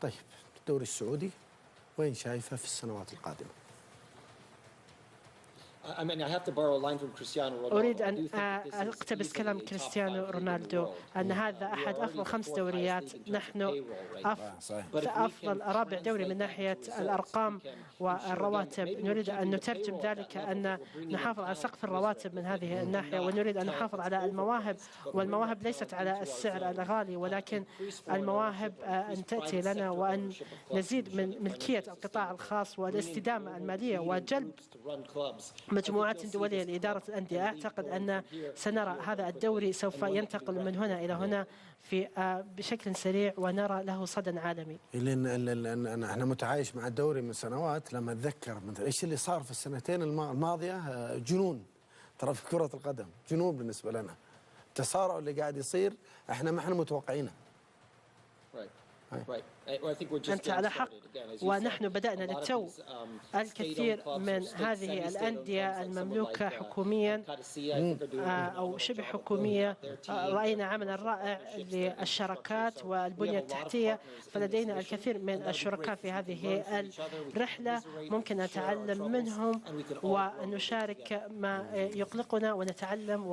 طيب، الدوري السعودي وين شايفه في السنوات القادمة؟ أريد أن أقتبس كلام كريستيانو رونالدو أن هذا أحد أفضل 5 دوريات. نحن أفضل رابع دوري من ناحية الأرقام والرواتب. نريد أن نترجم ذلك أن نحافظ على سقف الرواتب من هذه الناحية، ونريد أن نحافظ على المواهب، والمواهب ليست على السعر الغالي، ولكن المواهب أن تأتي لنا وأن نزيد من ملكية القطاع الخاص والاستدامة المالية وجلب مجموعات دولية لإدارة الأندية. أعتقد أن سنرى هذا الدوري سوف ينتقل من هنا إلى هنا بشكل سريع، ونرى له صدى عالمي. لأن احنا متعايش مع الدوري من سنوات. لما أتذكر مثلا إيش اللي صار في السنتين الماضية، جنون ترى في كرة القدم، جنون بالنسبة لنا. التسارع اللي قاعد يصير احنا ما احنا متوقعينه. أنت على حق، ونحن بدأنا للتو. الكثير من هذه الأندية المملوكة حكوميا أو شبه حكومية رأينا عملا رائع للشراكات والبنية التحتية، فلدينا الكثير من الشركاء في هذه الرحلة. ممكن نتعلم منهم ونشارك ما يقلقنا ونتعلم